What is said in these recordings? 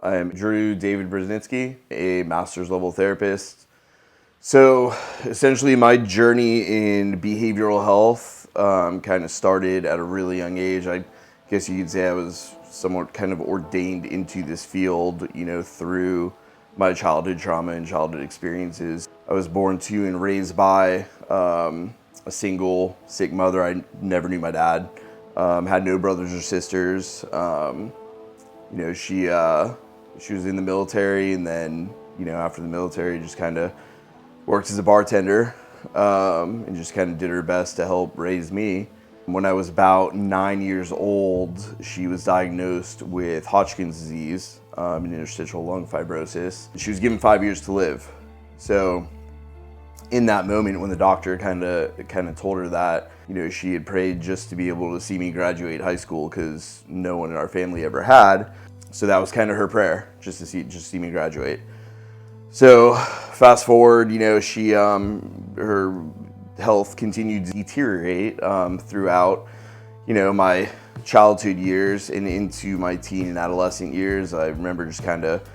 I am Drew David Brzezinski, a master's level therapist. So essentially my journey in behavioral health kind of started at a really young age. I guess you could say I was somewhat kind of ordained into this field, through my childhood trauma and childhood experiences. I was born to and raised by a single sick mother. I never knew my dad. Had no brothers or sisters. She was in the military, and then after the military, just kind of worked as a bartender, and just kind of did her best to help raise me. When I was about 9 years old, she was diagnosed with Hodgkin's disease, and interstitial lung fibrosis. She was given 5 years to live. So in that moment, when the doctor kind of told her that, she had prayed just to be able to see me graduate high school, because no one in our family ever had. So that was kind of her prayer, just to see me graduate. So fast forward, she her health continued to deteriorate throughout, my childhood years and into my teen and adolescent years. I remember just kind of,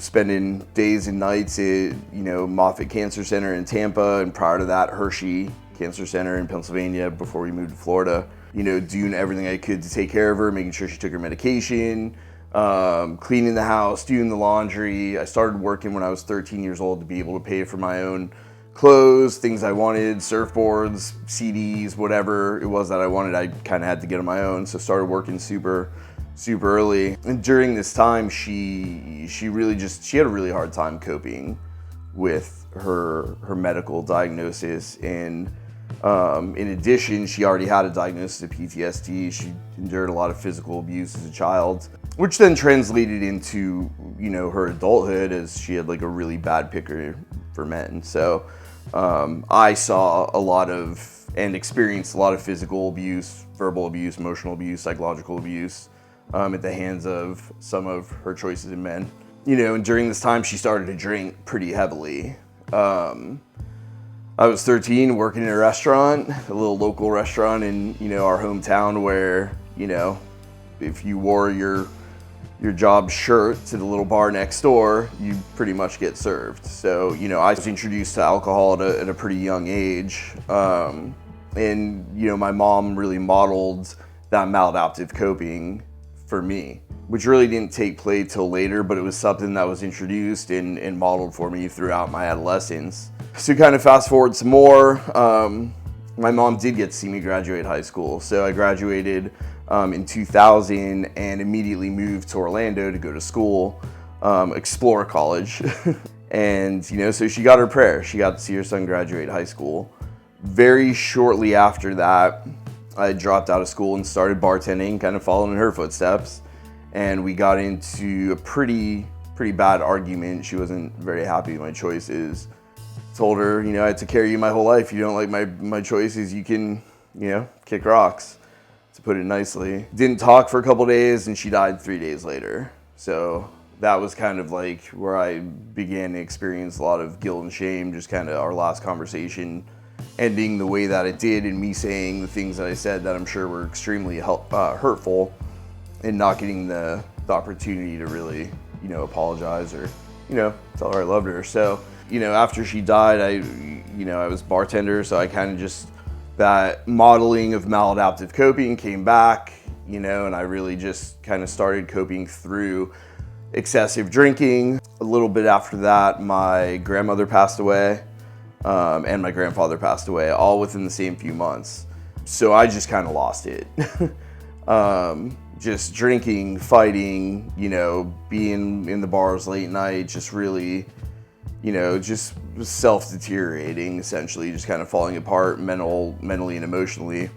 spending days and nights at, Moffitt Cancer Center in Tampa, and prior to that, Hershey Cancer Center in Pennsylvania before we moved to Florida. Doing everything I could to take care of her, making sure she took her medication, cleaning the house, doing the laundry. I started working when I was 13 years old to be able to pay for my own clothes, things I wanted, surfboards, CDs, whatever it was that I wanted, I kind of had to get on my own. So started working super early. And during this time, she had a really hard time coping with her medical diagnosis. And in addition, she already had a diagnosis of PTSD. She endured a lot of physical abuse as a child, which then translated into, her adulthood, as she had like a really bad picker for men. So I saw a lot of and experienced a lot of physical abuse, verbal abuse, emotional abuse, psychological abuse at the hands of some of her choices in men. And during this time, she started to drink pretty heavily. I was 13, working in a restaurant, a little local restaurant in, our hometown, where, if you wore your job shirt to the little bar next door, you pretty much get served. So, I was introduced to alcohol at a pretty young age. And, my mom really modeled that maladaptive coping for me, which really didn't take place till later, but it was something that was introduced and modeled for me throughout my adolescence. So kind of fast forward some more, my mom did get to see me graduate high school. So I graduated in 2000 and immediately moved to Orlando to go to school, explore college. And, so she got her prayer. She got to see her son graduate high school. Very shortly after that, I dropped out of school and started bartending, kind of following in her footsteps. And we got into a pretty bad argument. She wasn't very happy with my choices. Told her, I had to carry you my whole life. You don't like my choices, you can, kick rocks, to put it nicely. Didn't talk for a couple days, and she died 3 days later. So that was kind of like where I began to experience a lot of guilt and shame, just kind of our last conversation ending the way that it did, and me saying the things that I said that I'm sure were extremely hurtful, and not getting the opportunity to really, apologize or, tell her I loved her. So, after she died, I was bartender, so I kind of just, that modeling of maladaptive coping came back, and I really just kind of started coping through excessive drinking. A little bit after that, my grandmother passed away, and my grandfather passed away, all within the same few months. So I just kind of lost it. Just drinking, fighting, being in the bars late night, just really, just self-deteriorating, essentially, just kind of falling apart mentally and emotionally.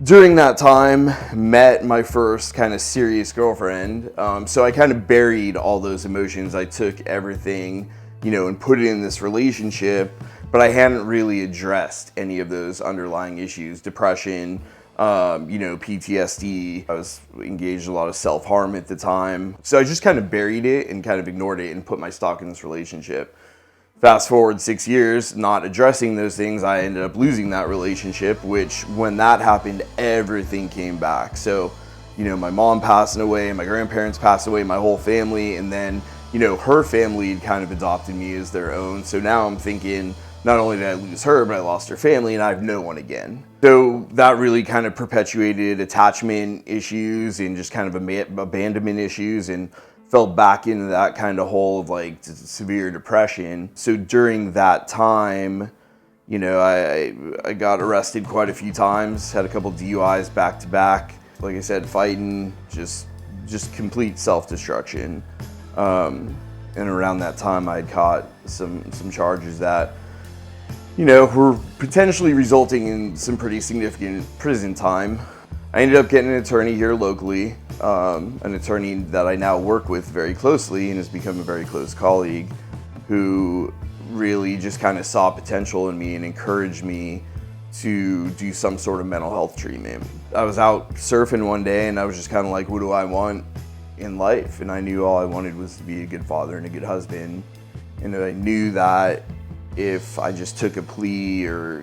During that time, met my first kind of serious girlfriend. So I kind of buried all those emotions. I took everything, and put it in this relationship, but I hadn't really addressed any of those underlying issues, depression, PTSD. I was engaged in a lot of self-harm at the time. So I just kind of buried it and kind of ignored it and put my stock in this relationship. Fast forward 6 years, not addressing those things, I ended up losing that relationship, which when that happened, everything came back. So, my mom passing away, my grandparents passed away, my whole family, and then, her family had kind of adopted me as their own. So now I'm thinking, not only did I lose her, but I lost her family and I have no one again. So that really kind of perpetuated attachment issues and just kind of abandonment issues, and fell back into that kind of hole of like severe depression. So during that time, I got arrested quite a few times, had a couple DUIs back to back. Like I said, fighting, just complete self-destruction. And around that time, I'd caught some charges that, were potentially resulting in some pretty significant prison time. I ended up getting an attorney here locally, an attorney that I now work with very closely and has become a very close colleague, who really just kind of saw potential in me and encouraged me to do some sort of mental health treatment. I was out surfing one day and I was just kind of like, what do I want in life? And I knew all I wanted was to be a good father and a good husband. And I knew that if I just took a plea or,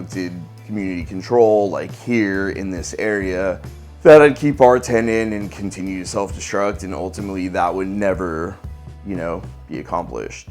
did community control like here in this area, that I'd keep bartending and continue to self-destruct, and ultimately that would never, be accomplished.